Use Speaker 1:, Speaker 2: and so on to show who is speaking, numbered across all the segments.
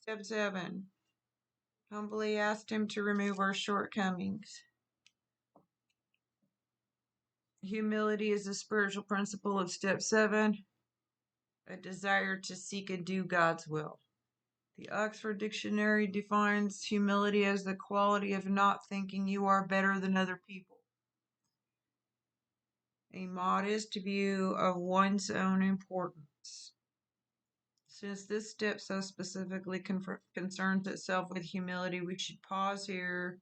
Speaker 1: Step 7. Humbly asked him to remove our shortcomings. Humility is the spiritual principle of step 7, a desire to seek and do God's will. The Oxford Dictionary defines humility as the quality of not thinking you are better than other people. A modest view of one's own importance. Since this step so specifically concerns itself with humility, we should pause here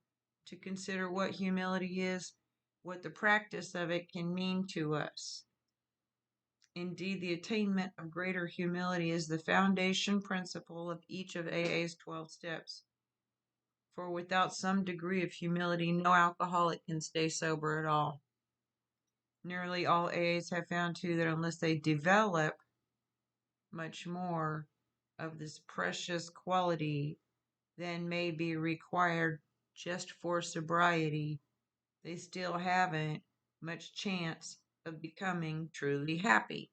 Speaker 1: to consider what humility is, what the practice of it can mean to us. Indeed, the attainment of greater humility is the foundation principle of each of AA's 12 steps. For without some degree of humility, no alcoholic can stay sober at all. Nearly all AAs have found, too, that unless they develop much more of this precious quality than may be required just for sobriety, they still haven't much chance of becoming truly happy.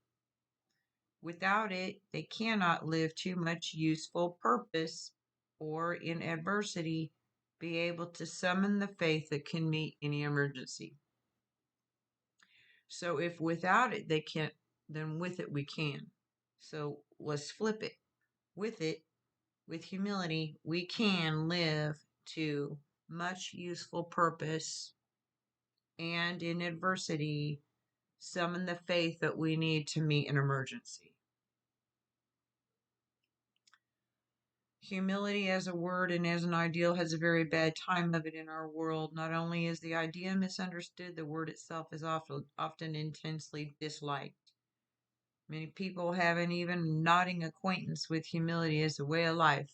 Speaker 1: Without it, they cannot live to much useful purpose or in adversity be able to summon the faith that can meet any emergency. So if without it they can't, then with it we can. So let's flip it. With it, with humility, we can live to much useful purpose and in adversity summon the faith that we need to meet an emergency. Humility as a word and as an ideal has a very bad time of it in our world. Not only is the idea misunderstood, the word itself is often intensely disliked. Many people haven't even nodding acquaintance with humility as a way of life.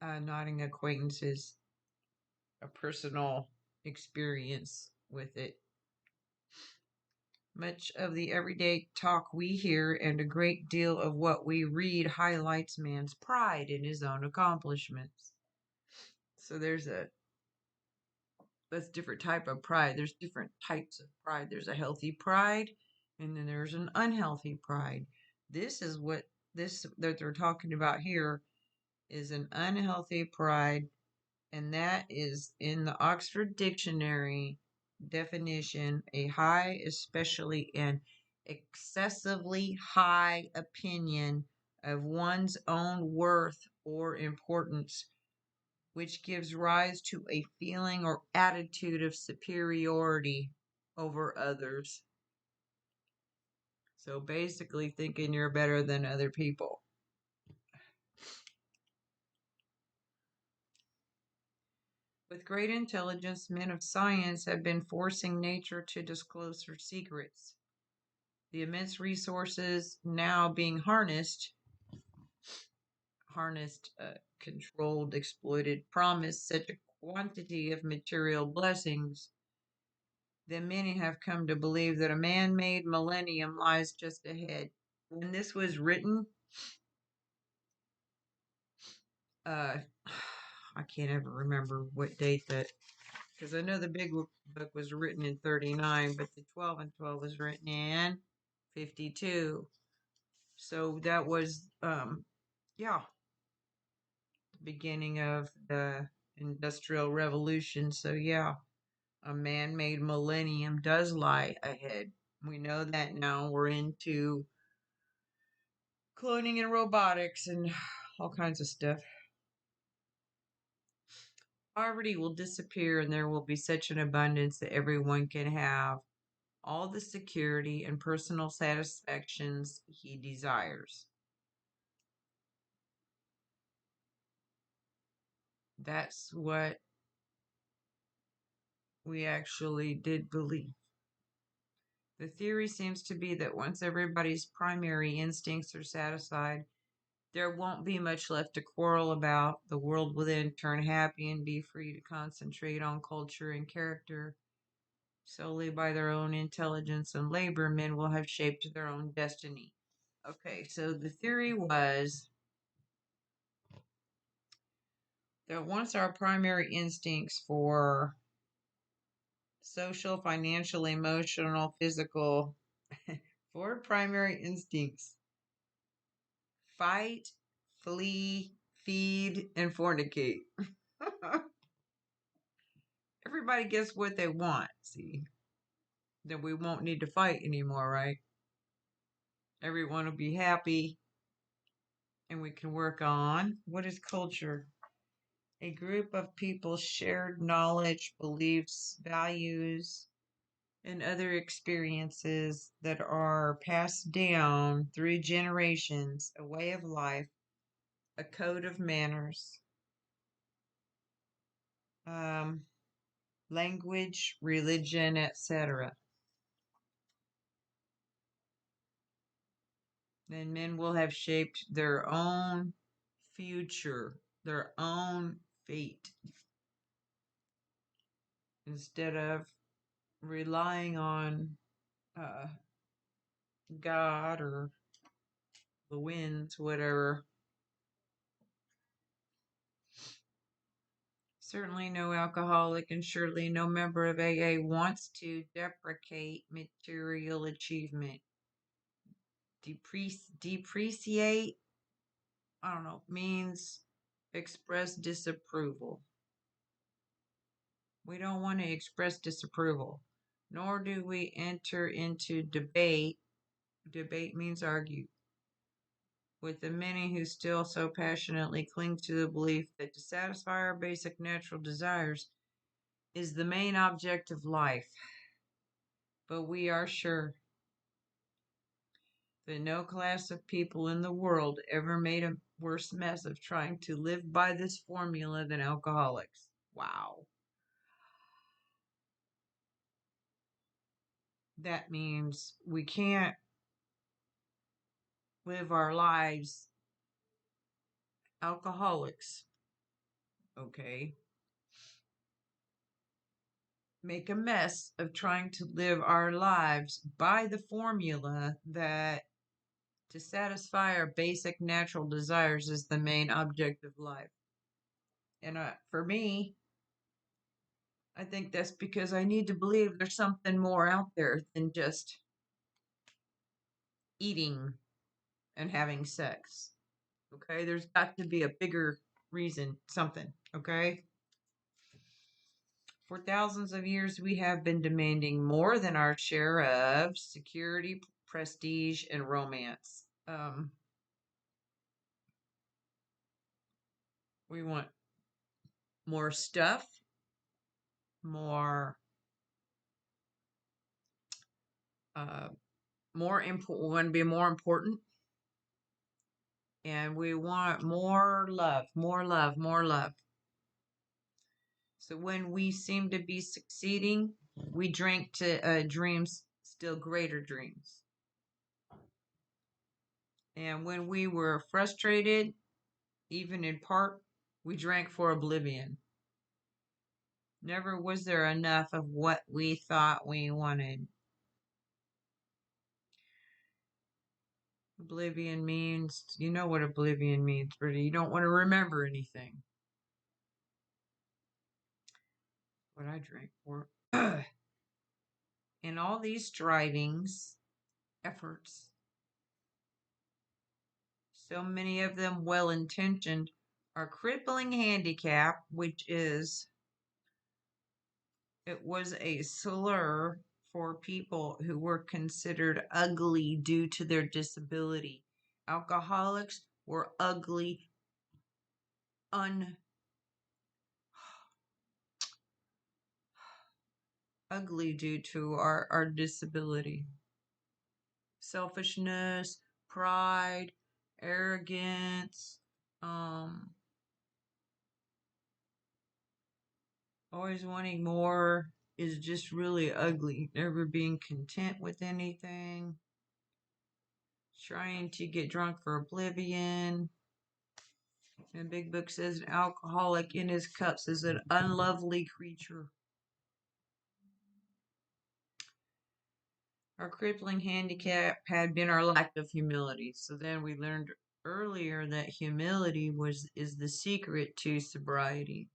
Speaker 1: Nodding acquaintance is a personal experience with it. Much of the everyday talk we hear and a great deal of what we read highlights man's pride in his own accomplishments. So that's different type of pride. There's different types of pride. There's a healthy pride, and then there's an unhealthy pride. This is what this that they're talking about here is an unhealthy pride, and that is in the Oxford Dictionary definition, a high, especially an excessively high opinion of one's own worth or importance, which gives rise to a feeling or attitude of superiority over others. So basically, thinking you're better than other people. With great intelligence, men of science have been forcing nature to disclose her secrets. The immense resources now being harnessed, controlled, exploited, promise such a quantity of material blessings that many have come to believe that a man-made millennium lies just ahead. When this was written, I can't ever remember what date that, because I know the big book was written in 39, but the 12 and 12 was written in 52. So that was, yeah, the beginning of the Industrial Revolution. So yeah, a man-made millennium does lie ahead. We know that now. We're into cloning and robotics and all kinds of stuff. Poverty will disappear and there will be such an abundance that everyone can have all the security and personal satisfactions he desires. That's what we actually did believe. The theory seems to be that once everybody's primary instincts are satisfied, there won't be much left to quarrel about. The world will then turn happy and be free to concentrate on culture and character. Solely by their own intelligence and labor, men will have shaped their own destiny. Okay, so the theory was that once our primary instincts for social, financial, emotional, physical, four primary instincts: fight, flee, feed, and fornicate. Everybody gets what they want. See, then we won't need to fight anymore, right? Everyone will be happy, and we can work on what is culture? A group of people's shared knowledge, beliefs, values, and other experiences that are passed down through generations, a way of life, a code of manners, um, language, religion, etc. And men will have shaped their own future, their own fate, instead of relying on uh, God or the winds, whatever. Certainly, no alcoholic and surely no member of AA wants to deprecate material achievement. Depreciate, I don't know, means express disapproval. We don't want to express disapproval, nor do we enter into debate. Debate means argue with the many who still so passionately cling to the belief that to satisfy our basic natural desires is the main object of life. But we are sure that no class of people in the world ever made a worse mess of trying to live by this formula than alcoholics. Wow. That means we can't live our lives alcoholics, okay? Make a mess of trying to live our lives by the formula that to satisfy our basic natural desires is the main object of life. And for me, I think that's because I need to believe there's something more out there than just eating and having sex. Okay? There's got to be a bigger reason, something. Okay? For thousands of years, we have been demanding more than our share of security, prestige, and romance. We want more stuff, more, uh, more important. We want to be more important, and we want more love, more love, more love. So when we seem to be succeeding, we drink to dreams, still greater dreams. And when we were frustrated, even in part, we drank for oblivion. Never was there enough of what we thought we wanted. Oblivion means, you know what oblivion means, Brittany. You don't want to remember anything. What I drank for. In all these strivings, efforts, so many of them well intentioned, our crippling handicap, which is, it was a slur for people who were considered ugly due to their disability. Alcoholics were ugly, ugly due to our disability. Selfishness, pride, arrogance, always wanting more is just really ugly. Never being content with anything. Trying to get drunk for oblivion. And Big Book says an alcoholic in his cups is an unlovely creature. Our crippling handicap had been our lack of humility. So then we learned earlier that humility is the secret to sobriety.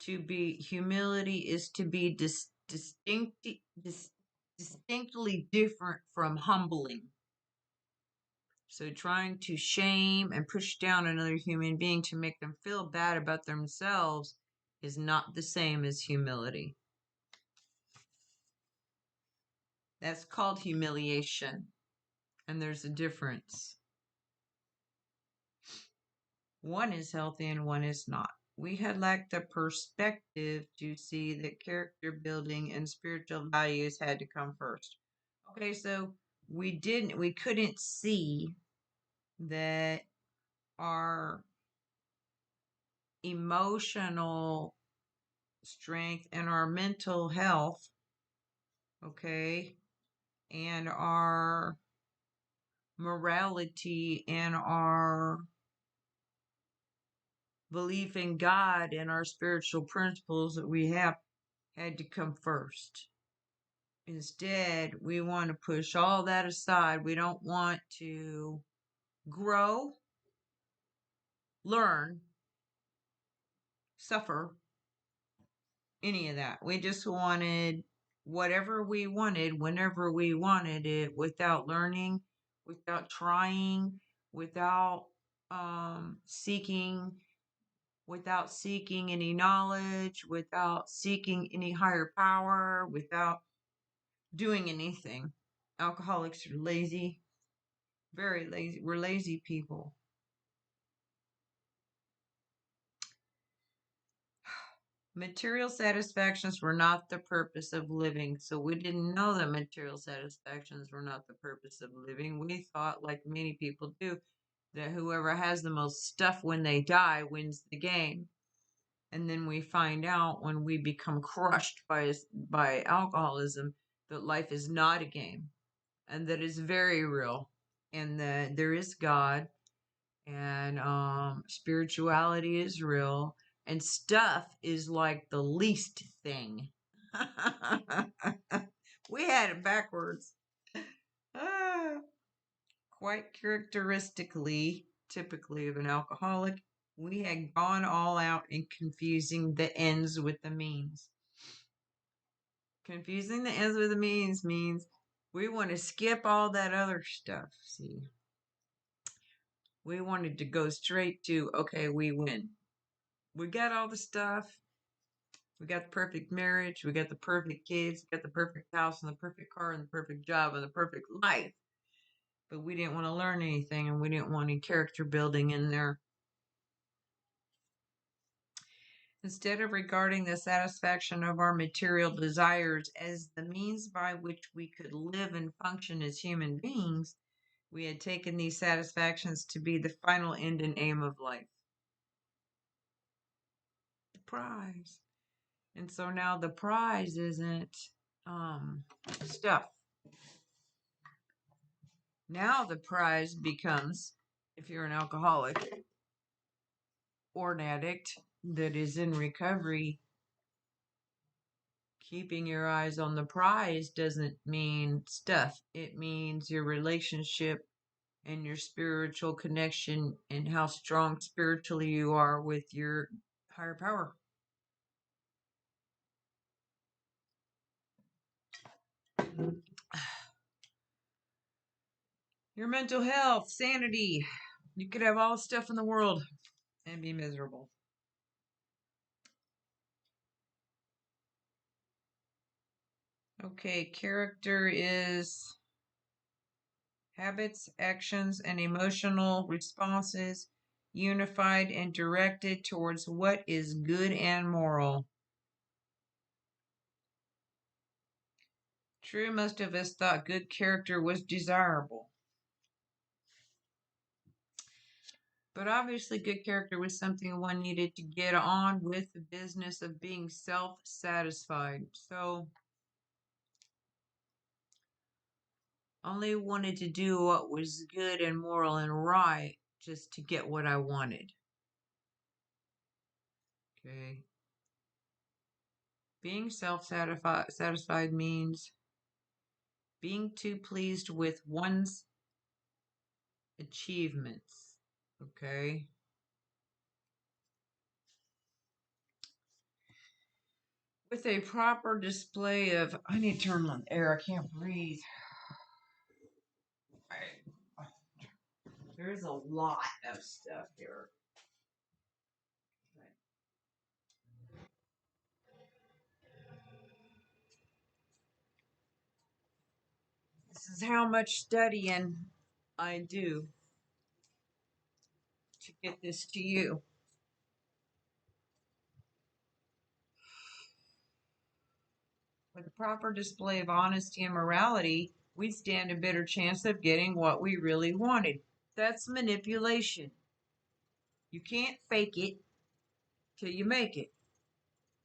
Speaker 1: Humility is to be distinctly different from humbling. So trying to shame and push down another human being to make them feel bad about themselves is not the same as humility. That's called humiliation, and there's a difference. One is healthy and one is not. We had lacked the perspective to see that character building and spiritual values had to come first. Okay, so we couldn't see that our emotional strength and our mental health, okay, and our morality and our belief in God and our spiritual principles that we have had to come first. Instead, we want to push all that aside. We don't want to grow, learn, suffer, any of that. We just wanted whatever we wanted whenever we wanted it without learning, without trying, without seeking, without seeking any knowledge, without seeking any higher power, without doing anything. Alcoholics are lazy, very lazy. We're lazy people. Material satisfactions were not the purpose of living. So we didn't know that material satisfactions were not the purpose of living. We thought, like many people do, that whoever has the most stuff when they die wins the game. And then we find out when we become crushed by alcoholism that life is not a game and that it's very real and that there is God and spirituality is real and stuff is like the least thing. We had it backwards. Ah, quite characteristically, typically of an alcoholic, we had gone all out in confusing the ends with the means. Confusing the ends with the means we want to skip all that other stuff. See, we wanted to go straight to, okay, we win. We got all the stuff. We got the perfect marriage. We got the perfect kids. We got the perfect house and the perfect car and the perfect job and the perfect life. But we didn't want to learn anything and we didn't want any character building in there. Instead of regarding the satisfaction of our material desires as the means by which we could live and function as human beings, we had taken these satisfactions to be the final end and aim of life. The prize. And so now the prize isn't stuff. Now the prize becomes, if you're an alcoholic or an addict that is in recovery, keeping your eyes on the prize doesn't mean stuff. It means your relationship and your spiritual connection and how strong spiritually you are with your higher power. Your mental health, sanity. You could have all the stuff in the world and be miserable. Okay, character is habits, actions, and emotional responses unified and directed towards what is good and moral. True, most of us thought good character was desirable. But obviously, good character was something one needed to get on with the business of being self satisfied. So, only wanted to do what was good and moral and right just to get what I wanted. Okay. Being self satisfied means being too pleased with one's achievements. Okay. With a proper display of, I need to turn on the air, I can't breathe. There's a lot of stuff here. This is how much studying I do to get this to you. With the proper display of honesty and morality, we stand a better chance of getting what we really wanted. That's manipulation. You can't fake it till you make it.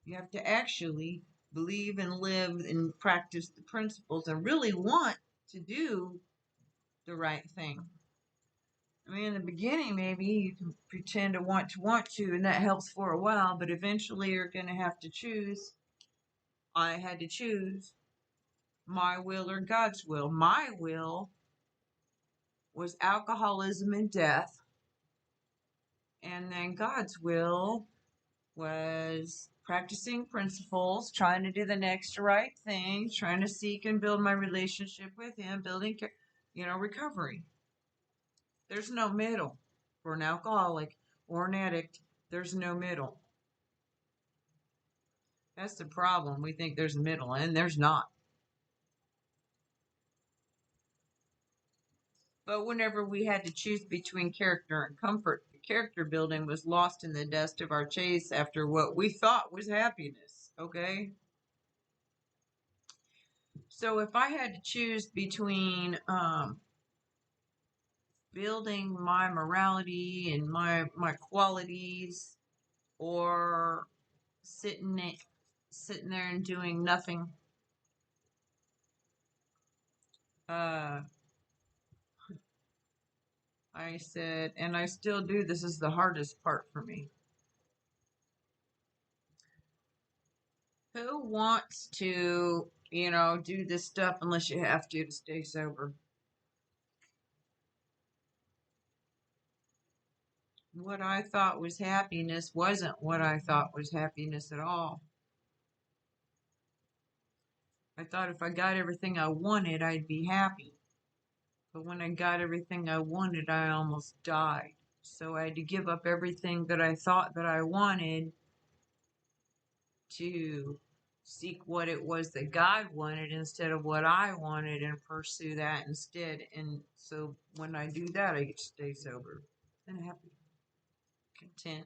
Speaker 1: You have to actually believe and live and practice the principles and really want to do the right thing. I mean, in the beginning, maybe you can pretend to want to, and that helps for a while, but eventually you're going to have to choose. I had to choose my will or God's will. My will was alcoholism and death, and then God's will was practicing principles, trying to do the next right thing, trying to seek and build my relationship with Him, building, recovery. There's no middle for an alcoholic or an addict. There's no middle. That's the problem. We think there's a middle, and there's not. But whenever we had to choose between character and comfort, the character building was lost in the dust of our chase after what we thought was happiness. Okay? So if I had to choose between building my morality and my qualities, or sitting there and doing nothing, uh, I said, and I still do, this is the hardest part for me. Who wants to, do this stuff unless you have to stay sober? What I thought was happiness wasn't what I thought was happiness at all. I thought if I got everything I wanted, I'd be happy. But when I got everything I wanted, I almost died. So I had to give up everything that I thought that I wanted to seek what it was that God wanted instead of what I wanted, and pursue that instead. And so when I do that, I get to stay sober and happy, content.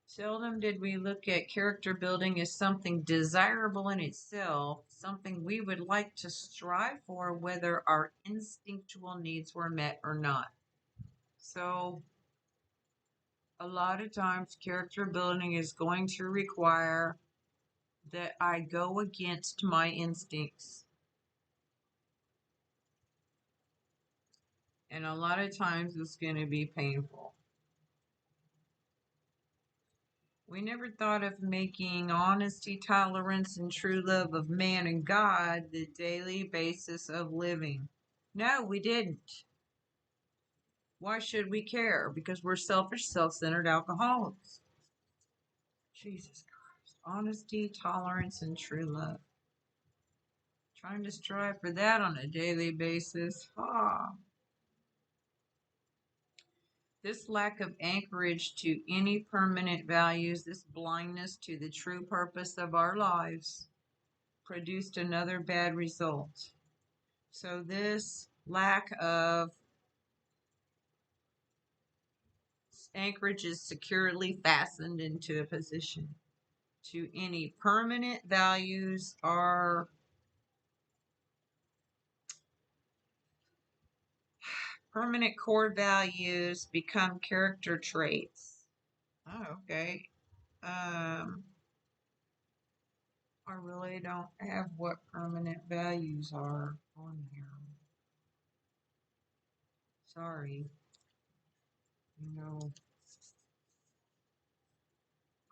Speaker 1: Seldom did we look at character building as something desirable in itself, something we would like to strive for, whether our instinctual needs were met or not. So, a lot of times, character building is going to require that I go against my instincts. And a lot of times, it's going to be painful. We never thought of making honesty, tolerance, and true love of man and God the daily basis of living. No, we didn't. Why should we care? Because we're selfish, self-centered alcoholics. Jesus Christ. Honesty, tolerance, and true love. Trying to strive for that on a daily basis. This lack of anchorage to any permanent values, this blindness to the true purpose of our lives, produced another bad result. So this lack of anchorage is securely fastened into a position to any permanent values or permanent core values become character traits. Oh, okay. I really don't have what permanent values are on here. Sorry. You know,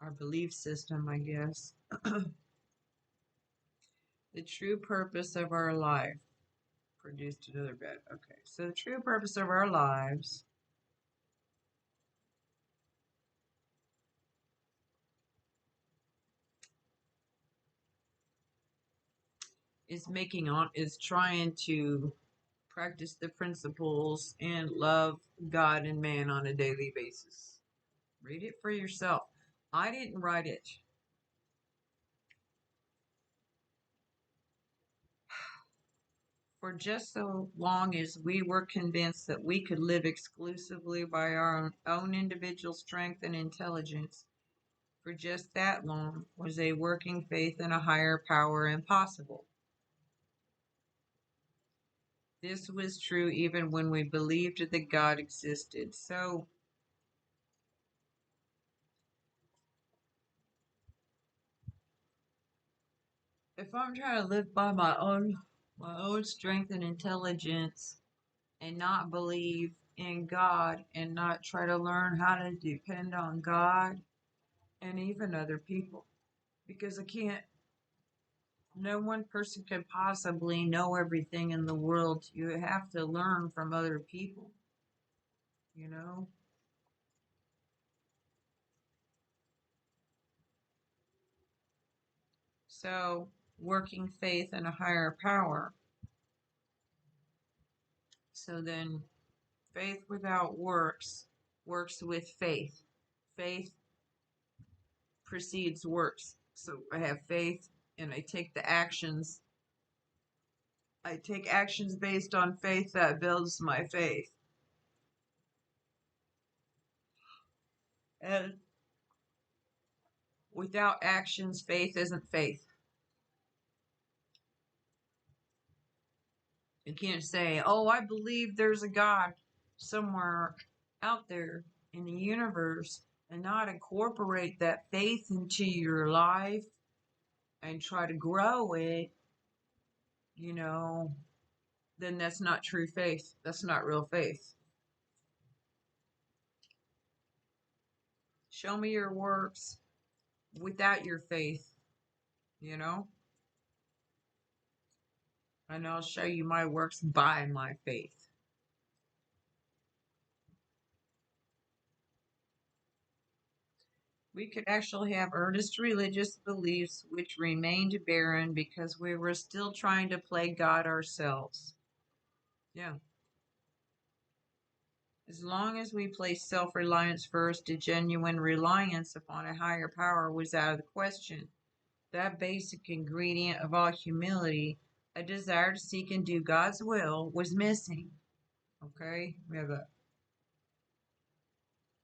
Speaker 1: our belief system, I guess. The true purpose of our life produced another bed. Okay, so the true purpose of our lives is trying to practice the principles, and love God and man on a daily basis. Read it for yourself. I didn't write it. For just so long as we were convinced that we could live exclusively by our own individual strength and intelligence, for just that long was a working faith in a higher power impossible. This was true even when we believed that God existed. So, if I'm trying to live by my own strength and intelligence and not believe in God and not try to learn how to depend on God and even other people, because I can't, no one person can possibly know everything in the world. You have to learn from other people, you know? So, working faith in a higher power. So then, faith without works works with faith. Faith precedes works. So I have faith and I take the actions. I take actions based on faith that builds my faith. And without actions, faith isn't faith. You can't say, oh, I believe there's a God somewhere out there in the universe, and not incorporate that faith into your life and try to grow it, you know, then that's not true faith. That's not real faith. Show me your works without your faith, you know, and I'll show you my works by my faith. We could actually have earnest religious beliefs which remained barren because we were still trying to play God ourselves. Yeah. As long as we placed self reliance first, a genuine reliance upon a higher power was out of the question. That basic ingredient of all humility, a desire to seek and do God's will, was missing. Okay?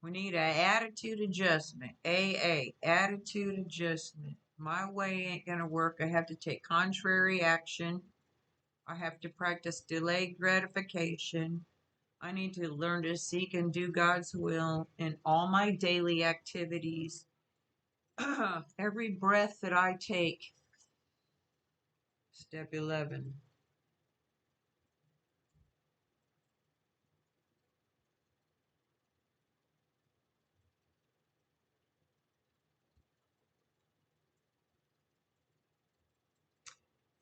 Speaker 1: We need an attitude adjustment. AA, attitude adjustment. My way ain't going to work. I have to take contrary action. I have to practice delayed gratification. I need to learn to seek and do God's will in all my daily activities. Every breath that I take. Step 11.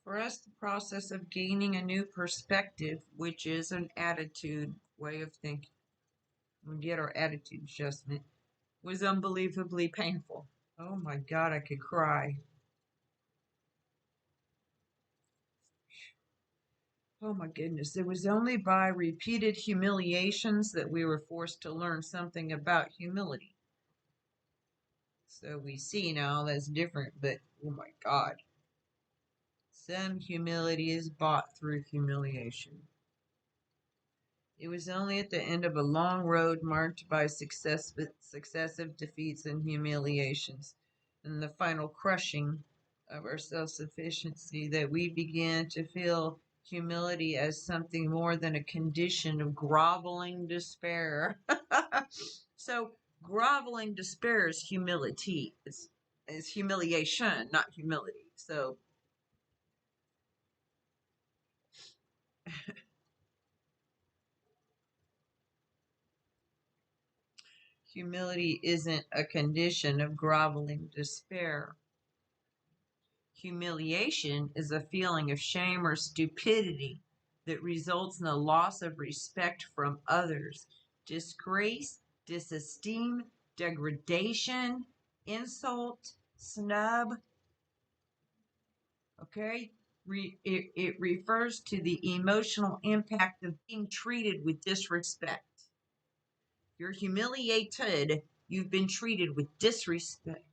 Speaker 1: For us, the process of gaining a new perspective, which is an attitude way of thinking, we get our attitude adjustment, was unbelievably painful. Oh my God, I could cry. Oh my goodness. It was only by repeated humiliations that we were forced to learn something about humility. So we see now that's different, but oh my God. Some humility is bought through humiliation. It was only at the end of a long road marked by successive defeats and humiliations, and the final crushing of our self sufficiency, that we began to feel humility as something more than a condition of groveling despair. So, groveling despair is humility, it's humiliation, not humility. So, humility isn't a condition of groveling despair. Humiliation is a feeling of shame or stupidity that results in a loss of respect from others, disgrace, disesteem, degradation, insult, snub. Okay? it refers to the emotional impact of being treated with disrespect. You're humiliated. You've been treated with disrespect.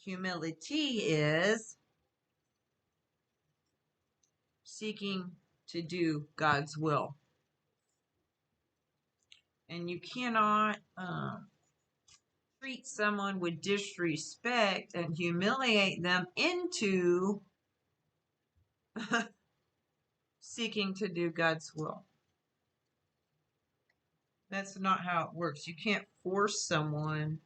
Speaker 1: Humility is seeking to do God's will. And you cannot treat someone with disrespect and humiliate them into seeking to do God's will. That's not how it works. You can't force someone.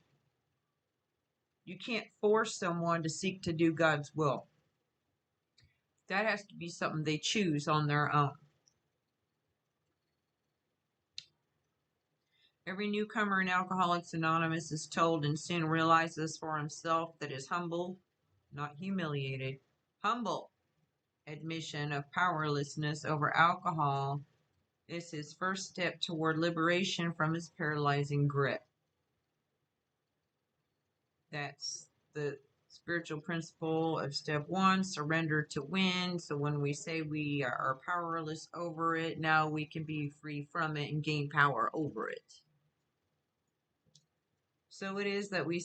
Speaker 1: You can't force someone to seek to do God's will. That has to be something they choose on their own. Every newcomer in Alcoholics Anonymous is told and soon realizes for himself that his humble, not humiliated, humble admission of powerlessness over alcohol is his first step toward liberation from his paralyzing grip. That's the spiritual principle of step one, surrender to win. So when we say we are powerless over it, now we can be free from it and gain power over it. So it is that we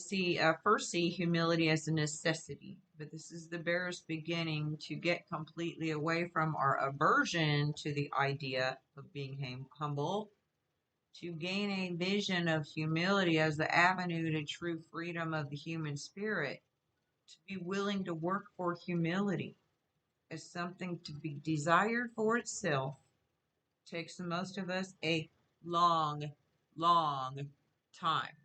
Speaker 1: first see humility as a necessity, but this is the barest beginning to get completely away from our aversion to the idea of being humble, to gain a vision of humility as the avenue to true freedom of the human spirit, to be willing to work for humility as something to be desired for itself, takes most of us a long, long time.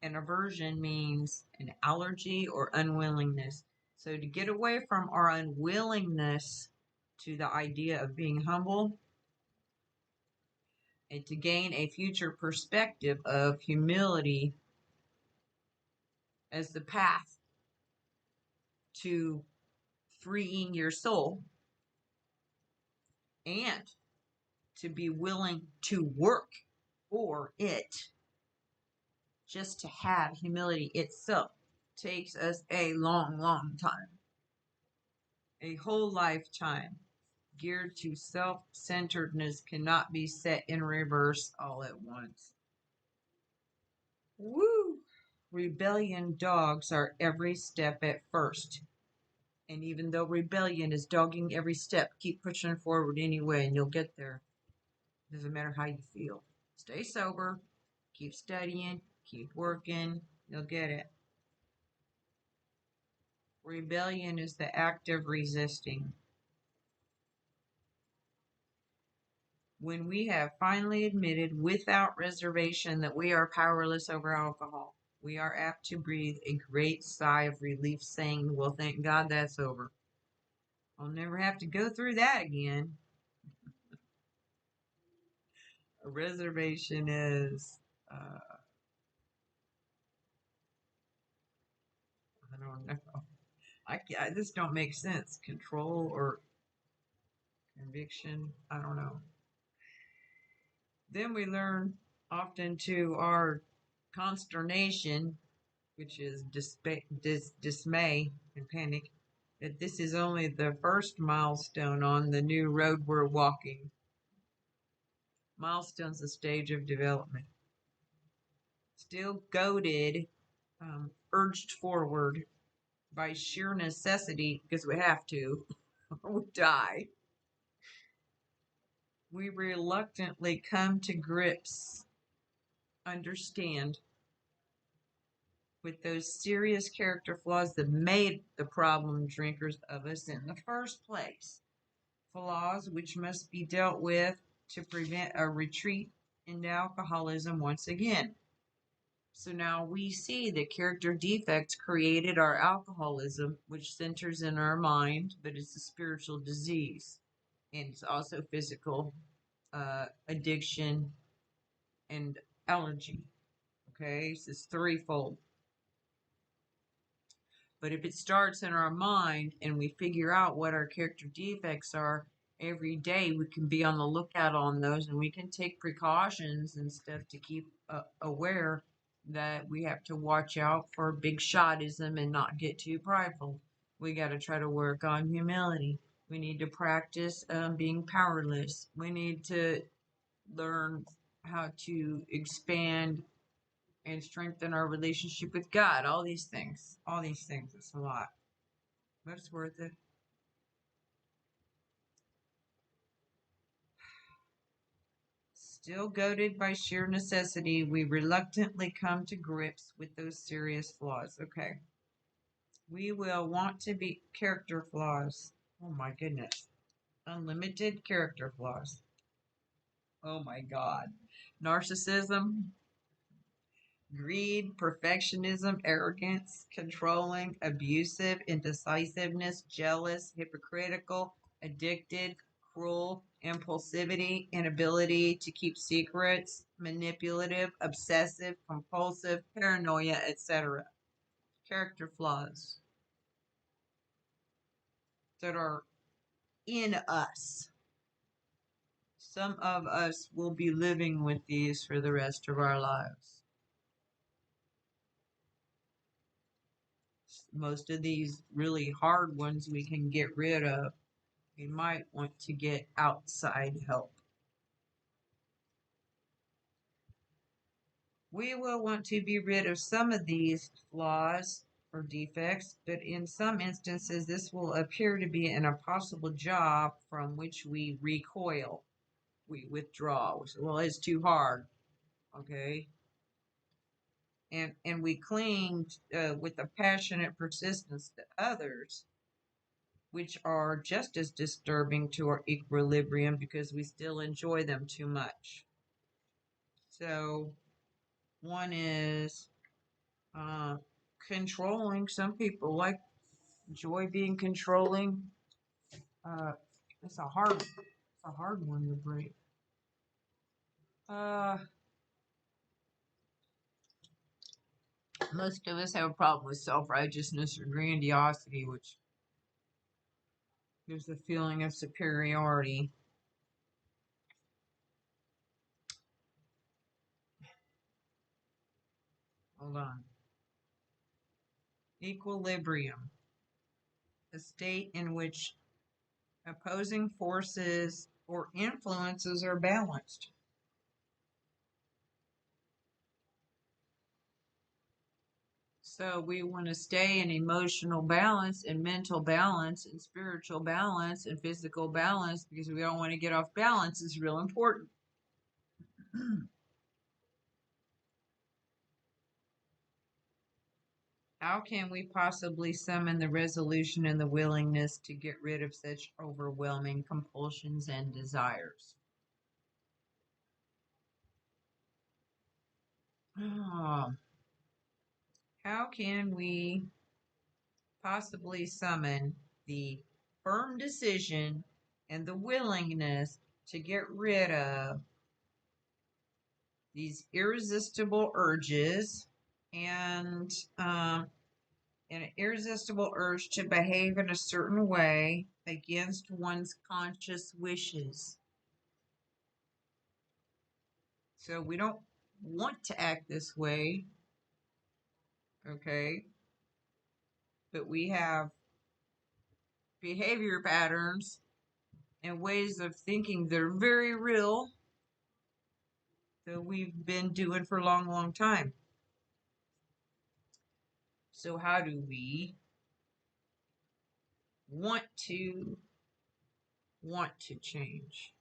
Speaker 1: An aversion means an allergy or unwillingness. So to get away from our unwillingness to the idea of being humble and to gain a future perspective of humility as the path to freeing your soul and to be willing to work for it, just to have humility itself takes us a long, long time. A whole lifetime geared to self-centeredness cannot be set in reverse all at once. Woo! Rebellion dogs our every step at first. And even though rebellion is dogging every step, keep pushing forward anyway and you'll get there. Doesn't matter how you feel. Stay sober, keep studying, keep working, you'll get it. Rebellion is the act of resisting. When we have finally admitted without reservation that we are powerless over alcohol, we are apt to breathe a great sigh of relief, saying, well, thank God that's over. I'll never have to go through that again. A reservation is, I don't know. This don't make sense. Control or conviction, I don't know. Then we learn, often to our consternation, which is dismay and panic, that this is only the first milestone on the new road we're walking. Milestone's a stage of development. Still goaded, urged forward by sheer necessity, because we have to, or we die. We reluctantly come to grips, understand, with those serious character flaws that made the problem drinkers of us in the first place. Flaws which must be dealt with to prevent a retreat into alcoholism once again. So now we see the character defects created our alcoholism, which centers in our mind, but it's a spiritual disease. And it's also physical addiction and allergy. Okay, so it's threefold. But if it starts in our mind and we figure out what our character defects are, every day we can be on the lookout on those and we can take precautions and stuff to keep aware that we have to watch out for big shotism and not get too prideful. We got to try to work on humility. We need to practice being powerless. We need to learn how to expand and strengthen our relationship with God. All these things. All these things. It's a lot. But it's worth it. Still goaded by sheer necessity, we reluctantly come to grips with those serious flaws. Okay. We will want to be character flaws. Oh my goodness. Unlimited character flaws. Oh my God. Narcissism, greed, perfectionism, arrogance, controlling, abusive, indecisiveness, jealous, hypocritical, addicted, cruel, impulsivity, inability to keep secrets, manipulative, obsessive, compulsive, paranoia, etc. Character flaws that are in us. Some of us will be living with these for the rest of our lives. Most of these really hard ones we can get rid of. We might want to get outside help. We will want to be rid of some of these flaws or defects, but in some instances, this will appear to be an impossible job from which we recoil. We withdraw. We say, well, it's too hard. Okay. And we cling with a passionate persistence to others, which are just as disturbing to our equilibrium because we still enjoy them too much. So, one is controlling. Some people like enjoy being controlling. Uh, it's a hard one to break. Uh, most of us have a problem with self-righteousness or grandiosity, which gives a feeling of superiority. Hold on. Equilibrium, a state in which opposing forces or influences are balanced. So we want to stay in emotional balance and mental balance and spiritual balance and physical balance because we don't want to get off balance is real important. How can we possibly summon the resolution and the willingness to get rid of such overwhelming compulsions and desires? Oh, how can we possibly summon the firm decision and the willingness to get rid of these irresistible urges and an irresistible urge to behave in a certain way against one's conscious wishes? So we don't want to act this way, okay? But we have behavior patterns and ways of thinking that are very real that we've been doing for a long, long time. So how do we want to change?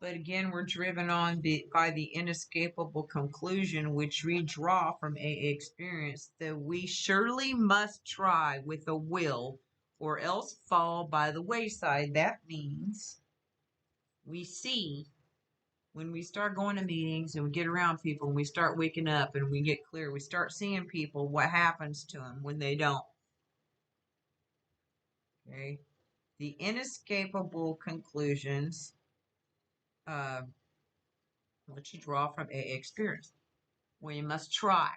Speaker 1: But again, we're driven on by the inescapable conclusion, which we draw from AA experience, that we surely must try with a will or else fall by the wayside. That means we see when we start going to meetings and we get around people and we start waking up and we get clear, we start seeing people, what happens to them when they don't. Okay. The inescapable conclusions uh, which you draw from AA experience. We must try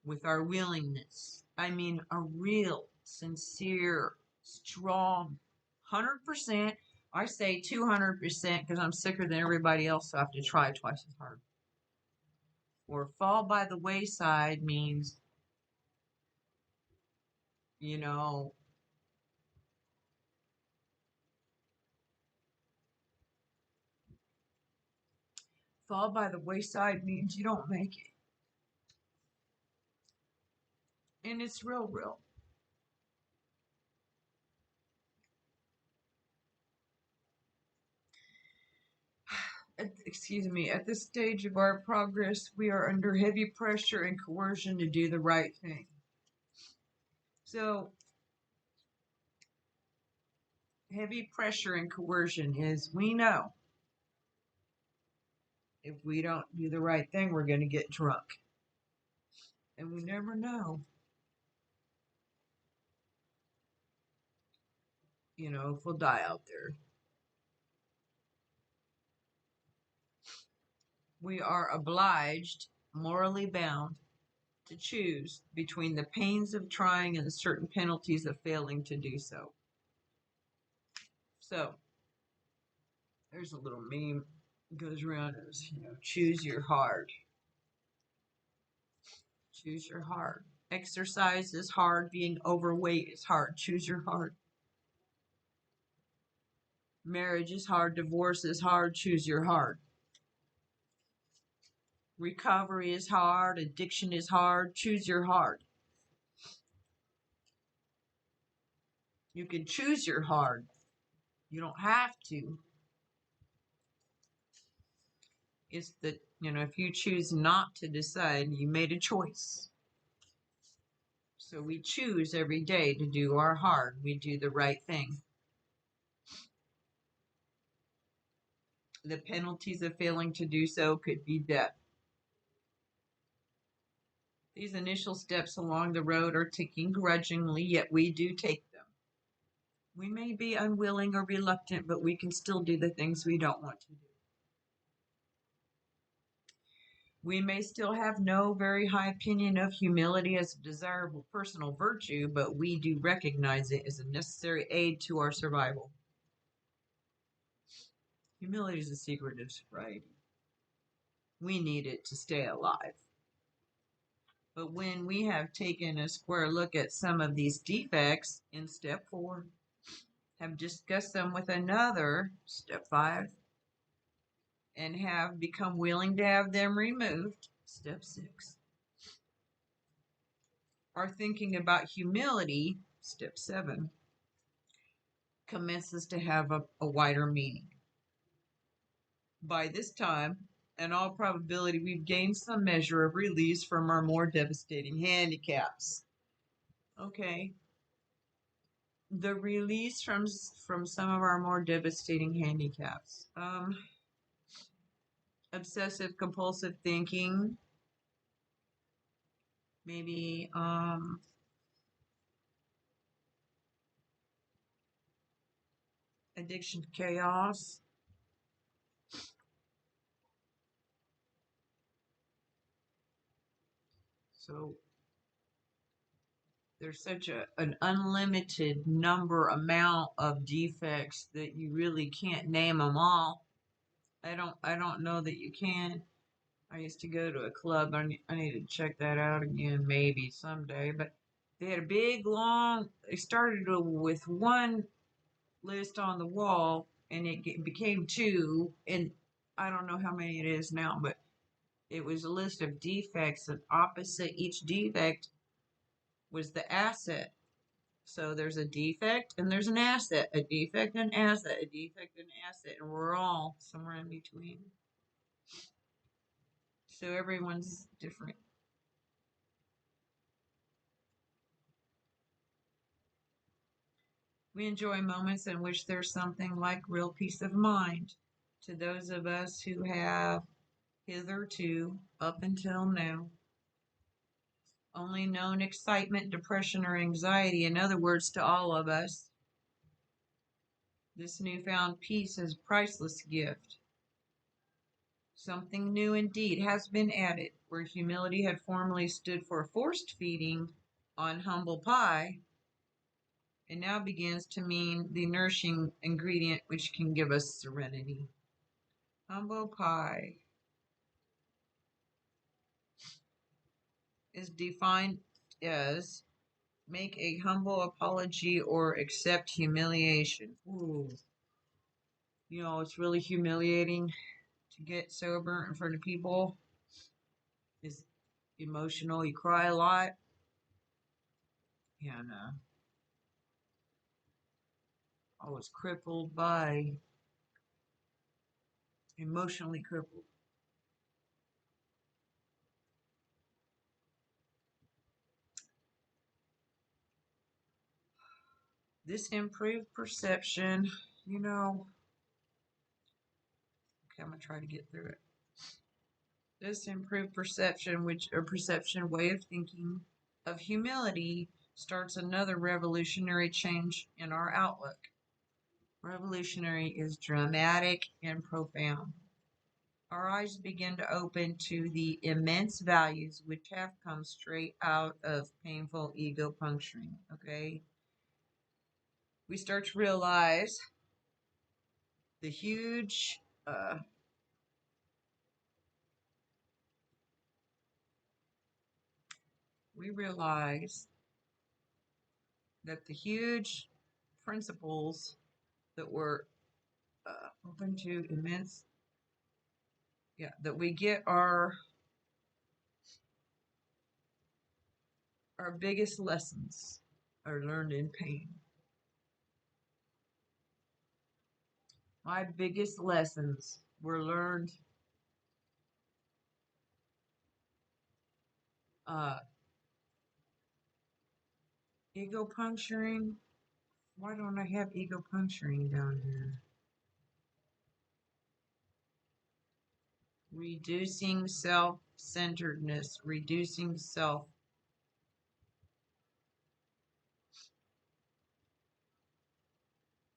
Speaker 1: with our willingness. I mean, a real, sincere, strong, 100%. I say 200% because I'm sicker than everybody else, so I have to try twice as hard. Or fall by the wayside means You know, fall by the wayside means you don't make it. And it's real. Excuse me, at this stage of our progress, we are under heavy pressure and coercion to do the right thing. So, heavy pressure and coercion is we know if we don't do the right thing, we're going to get drunk. And we never know, if we'll die out there. We are obliged, morally bound, to choose between the pains of trying and the certain penalties of failing to do so. So, there's a little meme goes around as, choose your hard. Choose your hard. Exercise is hard. Being overweight is hard. Choose your hard. Marriage is hard. Divorce is hard. Choose your hard. Recovery is hard. Addiction is hard. Choose your hard. You can choose your hard. You don't have to. It's that, if you choose not to decide, you made a choice. So we choose every day to do our hard. We do the right thing. The penalties of failing to do so could be death. These initial steps along the road are taken grudgingly, yet we do take them. We may be unwilling or reluctant, but we can still do the things we don't want to do. We may still have no very high opinion of humility as a desirable personal virtue, but we do recognize it as a necessary aid to our survival. Humility is the secret of sobriety. We need it to stay alive. But when we have taken a square look at some of these defects in step 4, have discussed them with another, step 5, and have become willing to have them removed, step 6, our thinking about humility, step 7, commences to have a wider meaning. By this time, in all probability, we've gained some measure of release from our more devastating handicaps. Okay. The release from some of our more devastating handicaps. Obsessive compulsive thinking. Maybe addiction to chaos. So there's such an unlimited amount of defects that you really can't name them all. I don't know that you can. I used to go to a club. I need to check that out again, maybe someday. But they had a big long. They started with one list on the wall, and it became 2, and I don't know how many it is now, but it was a list of defects, and opposite each defect was the asset. So there's a defect and there's an asset, a defect and asset, a defect and asset, and we're all somewhere in between. So everyone's different. We enjoy moments in which there's something like real peace of mind. To those of us who have hitherto, up until now, only known excitement, depression, or anxiety, in other words, to all of us, this newfound peace is a priceless gift. Something new indeed has been added. Where humility had formerly stood for forced feeding on humble pie, it now begins to mean the nourishing ingredient which can give us serenity. Humble pie is defined as make a humble apology or accept humiliation. Ooh. You know, it's really humiliating to get sober in front of people. It's emotional. You cry a lot. And I was crippled by emotionally crippled. This improved perception, you know, okay, I'm gonna try to get through it. This improved perception, which a perception way of thinking of humility, starts another revolutionary change in our outlook. Revolutionary is dramatic and profound. Our eyes begin to open to the immense values which have come straight out of painful ego puncturing. Okay, we start to realize the huge we realize that the huge principles that were open to immense, yeah, that we get our biggest lessons are learned in pain. My biggest lessons were learned uh, ego puncturing. Why don't I have ego puncturing down here? Reducing self centeredness, reducing self.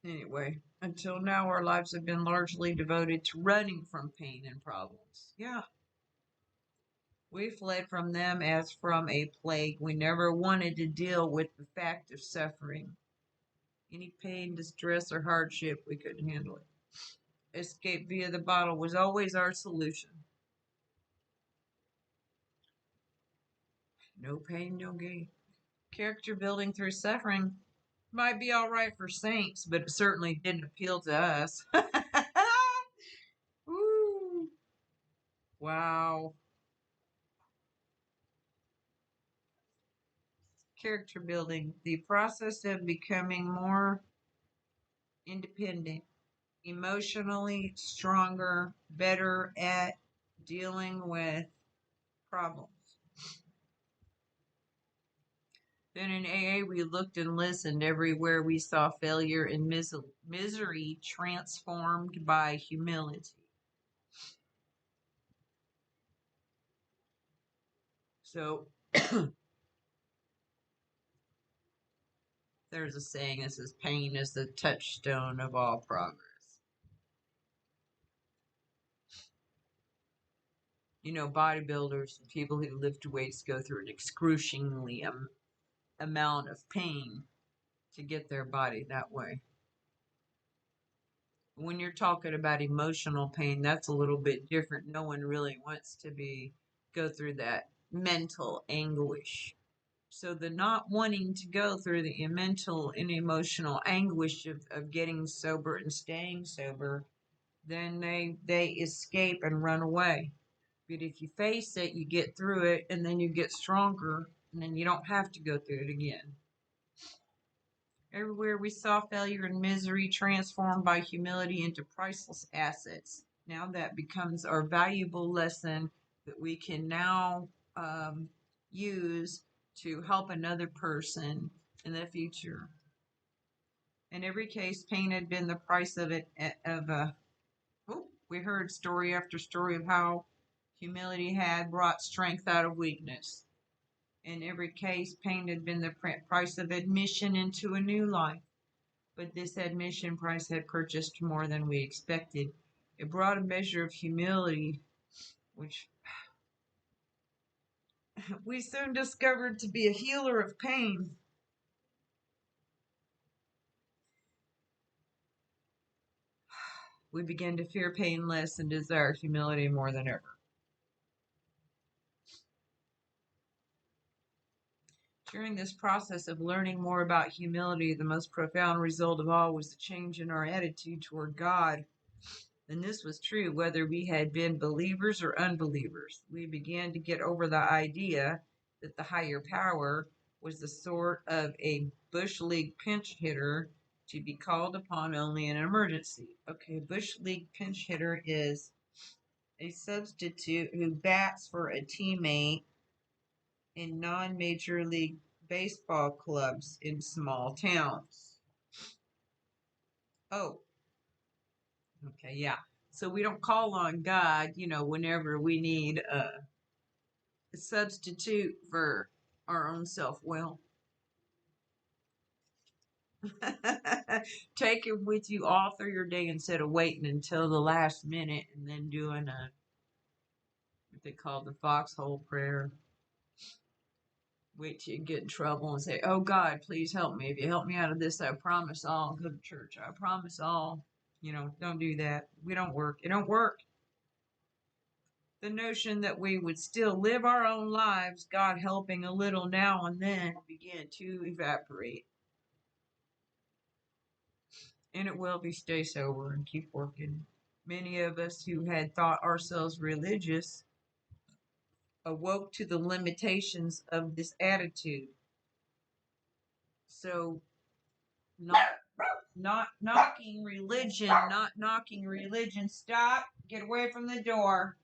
Speaker 1: Anyway, until now, our lives have been largely devoted to running from pain and problems. Yeah, we fled from them as from a plague. We never wanted to deal with the fact of suffering. Any pain, distress, or hardship, we couldn't handle it. Escape via the bottle was always our solution. No pain, no gain. Character building through suffering might be all right for saints, but it certainly didn't appeal to us. Woo. Wow. Character building, the process of becoming more independent, emotionally stronger, better at dealing with problems. Then in AA, we looked and listened. Everywhere we saw failure and misery transformed by humility. So there's a saying that says pain is the touchstone of all progress. You know, bodybuilders and people who lift weights go through an excruciatingly amount of pain to get their body that way. When you're talking about emotional pain, that's a little bit different. No one really wants to go through that mental anguish. So the not wanting to go through the mental and emotional anguish of getting sober and staying sober, then they escape and run away. But if you face it, you get through it, and then you get stronger, and then you don't have to go through it again. Everywhere we saw failure and misery transformed by humility into priceless assets. Now that becomes our valuable lesson that we can now use to help another person in the future. In every case, pain had been the price of it. We heard story after story of how humility had brought strength out of weakness. In every case, pain had been the price of admission into a new life. But this admission price had purchased more than we expected. It brought a measure of humility, which we soon discovered to be a healer of pain. We began to fear pain less and desire humility more than ever. During this process of learning more about humility, the most profound result of all was the change in our attitude toward God. And this was true whether we had been believers or unbelievers. We began to get over the idea that the higher power was the sort of a bush league pinch hitter to be called upon only in an emergency. Okay, bush league pinch hitter is a substitute who bats for a teammate in non-major league baseball clubs in small towns. Oh, okay, yeah. So we don't call on God, whenever we need a substitute for our own self-will. Take it with you all through your day instead of waiting until the last minute and then doing what they call the foxhole prayer. Wait till you get in trouble and say, "Oh God, please help me. If you help me out of this, I promise I'll go to church. I promise I'll." Don't do that. We don't work. It don't work. The notion that we would still live our own lives, God helping a little now and then, began to evaporate. And it will be stay sober and keep working. Many of us who had thought ourselves religious awoke to the limitations of this attitude. So, not knocking religion. Stop. Get away from the door.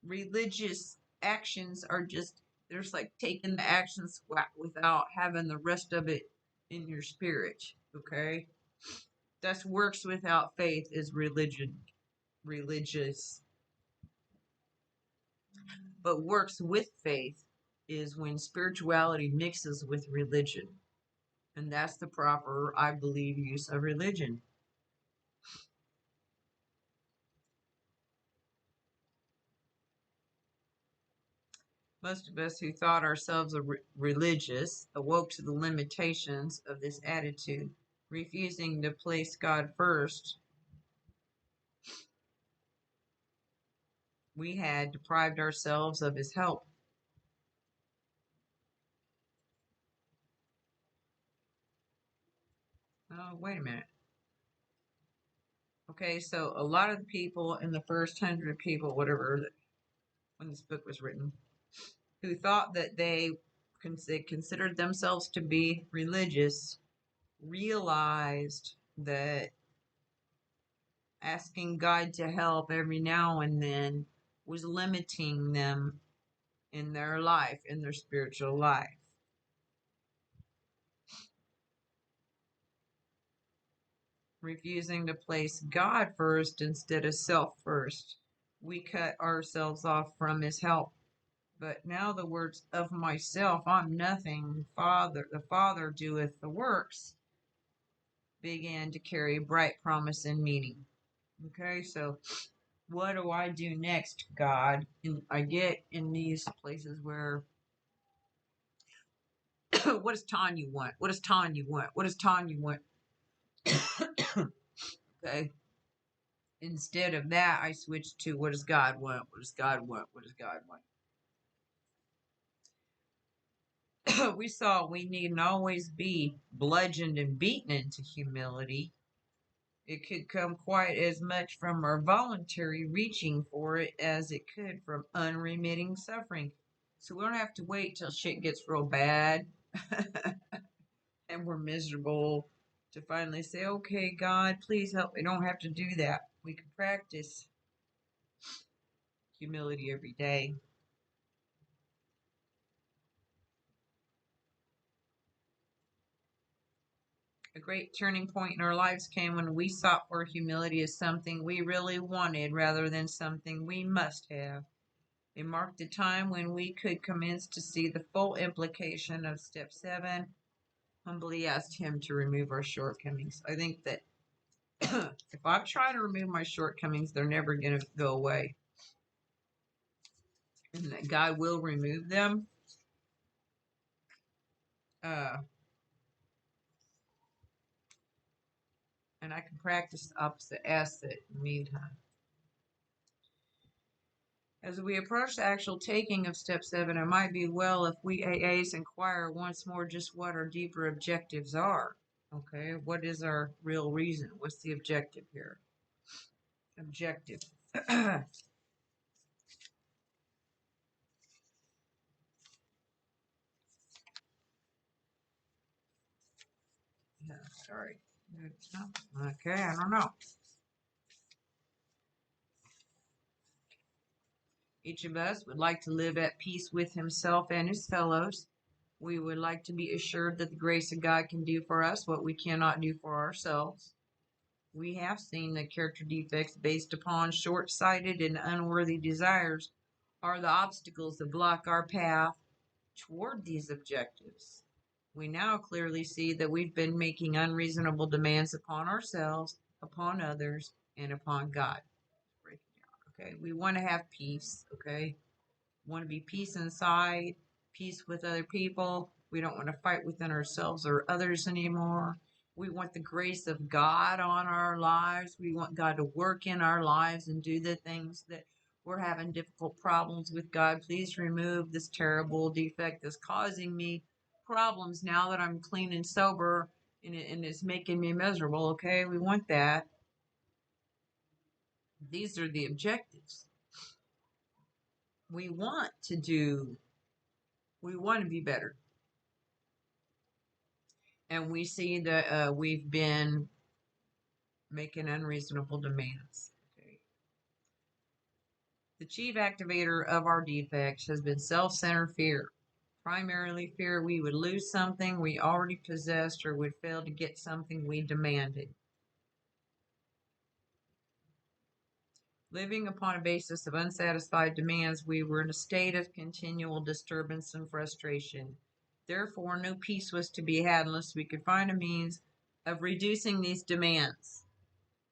Speaker 1: Religious actions are just, there's like taking the actions without having the rest of it in your spirit. Okay? That's works without faith is religious. But works with faith is when spirituality mixes with religion. And that's the proper, I believe, use of religion. Most of us who thought ourselves religious awoke to the limitations of this attitude, refusing to place God first. We had deprived ourselves of his help. Oh, wait a minute. Okay, so a lot of the people in the first 100 people, whatever, when this book was written, who thought that they considered themselves to be religious, realized that asking God to help every now and then was limiting them in their life, in their spiritual life. Refusing to place God first instead of self first, we cut ourselves off from his help. But now the words of myself, I'm nothing, the Father doeth the works, began to carry bright promise and meaning. Okay, so what do I do next, God? And I get in these places where, what does Tanya want? What does Tanya want? What does Tanya want? Okay. Instead of that, I switched to what does God want? What does God want? What does God want? We saw we needn't always be bludgeoned and beaten into humility. It could come quite as much from our voluntary reaching for it as it could from unremitting suffering. So we don't have to wait till shit gets real bad and we're miserable to finally say, okay, God, please help. We don't have to do that. We can practice humility every day. A great turning point in our lives came when we sought for humility as something we really wanted rather than something we must have. It marked a time when we could commence to see the full implication of step 7. Humbly asked him to remove our shortcomings. I think that if I'm trying to remove my shortcomings, they're never going to go away. And that God will remove them. And I can practice the opposite asset in the meantime. As we approach the actual taking of step 7, it might be well if we AAs inquire once more just what our deeper objectives are. Okay, what is our real reason? What's the objective here? Objective. Yeah, sorry. Okay, I don't know. Each of us would like to live at peace with himself and his fellows. We would like to be assured that the grace of God can do for us what we cannot do for ourselves. We have seen that character defects based upon short sighted and unworthy desires are the obstacles that block our path toward these objectives. We now clearly see that we've been making unreasonable demands upon ourselves, upon others, and upon God. Break it down. Okay, we want to have peace. Okay, we want to be peace inside, peace with other people. We don't want to fight within ourselves or others anymore. We want the grace of God on our lives. We want God to work in our lives and do the things that we're having difficult problems with. God, please remove this terrible defect that's causing me problems now that I'm clean and sober, and it's making me miserable. Okay, we want that. These are the objectives. We want to do, we want to be better. And we see that we've been making unreasonable demands. Okay. The chief activator of our defects has been self-centered fear. Primarily fear we would lose something we already possessed or would fail to get something we demanded. Living upon a basis of unsatisfied demands, we were in a state of continual disturbance and frustration. Therefore, no peace was to be had unless we could find a means of reducing these demands.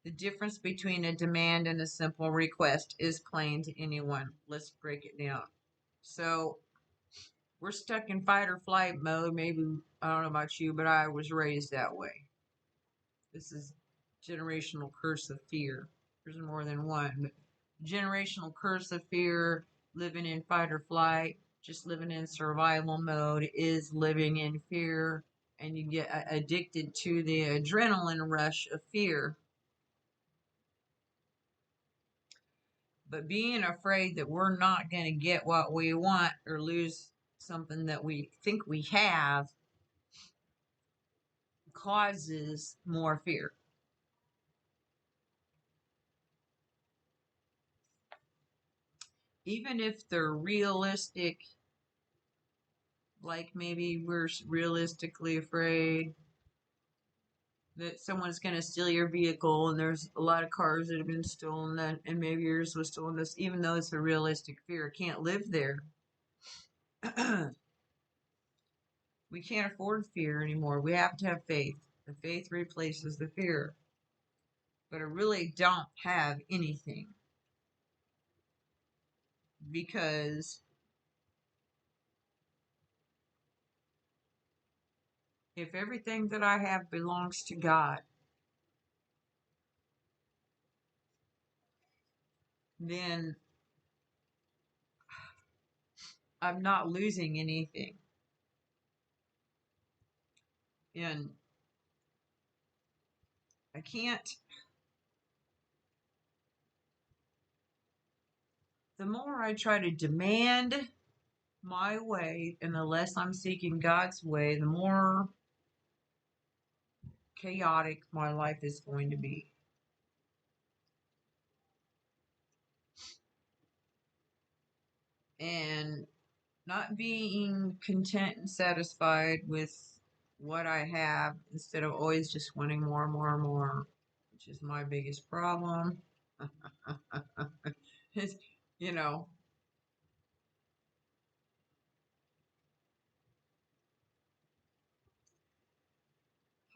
Speaker 1: The difference between a demand and a simple request is plain to anyone. Let's break it down. So, we're stuck in fight or flight mode. Maybe, I don't know about you, but I was raised that way. This is generational curse of fear. There's more than one, but generational curse of fear, living in fight or flight, just living in survival mode is living in fear, and you get addicted to the adrenaline rush of fear. But being afraid that we're not going to get what we want or lose something that we think we have causes more fear. Even if they're realistic, like maybe we're realistically afraid that someone's going to steal your vehicle, and there's a lot of cars that have been stolen, and maybe yours was stolen. This, even though it's a realistic fear, can't live there. We can't afford fear anymore. We have to have faith. The faith replaces the fear. But I really don't have anything because if everything that I have belongs to God, then I'm not losing anything. And I can't, the more I try to demand my way and the less I'm seeking God's way, the more chaotic my life is going to be. And not being content and satisfied with what I have instead of always just wanting more and more and more, which is my biggest problem. It's, you know,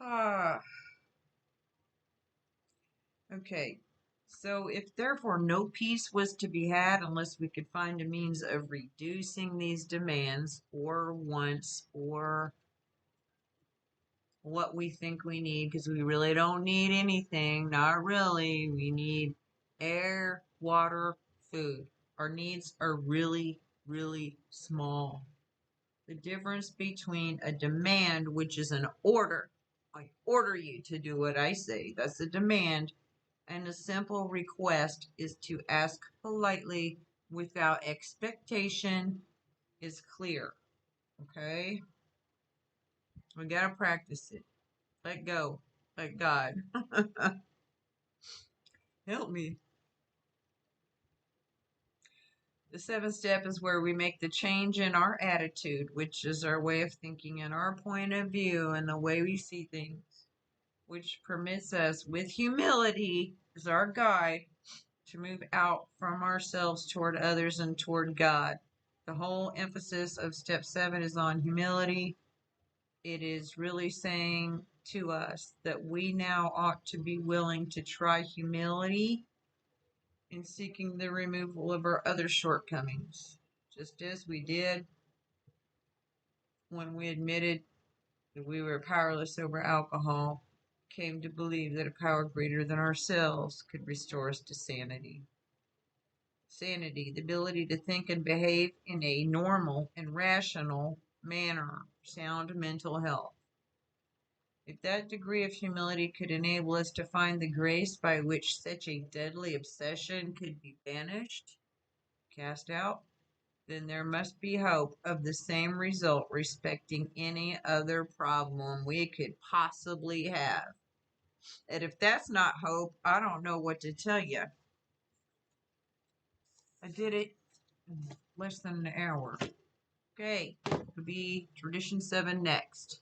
Speaker 1: ah, okay. So, if therefore no peace was to be had unless we could find a means of reducing these demands or wants or what we think we need, because we really don't need anything, not really. We need air, water, food. Our needs are really, really small. The difference between a demand, which is an order, I order you to do what I say, that's a demand, and a simple request is to ask politely without expectation, is clear. Okay? We got to practice it. Let go. Let God. Help me. The seventh step is where we make the change in our attitude, which is our way of thinking and our point of view and the way we see things, which permits us, with humility as our guide, to move out from ourselves toward others and toward God. The whole emphasis of step 7 is on humility. It is really saying to us that we now ought to be willing to try humility in seeking the removal of our other shortcomings, just as we did when we admitted that we were powerless over alcohol, came to believe that a power greater than ourselves could restore us to sanity. Sanity, the ability to think and behave in a normal and rational manner, sound mental health. If that degree of humility could enable us to find the grace by which such a deadly obsession could be banished, cast out, then there must be hope of the same result respecting any other problem we could possibly have. And if that's not hope, I don't know what to tell you. I did it in less than an hour. Okay, it'll be tradition 7 next.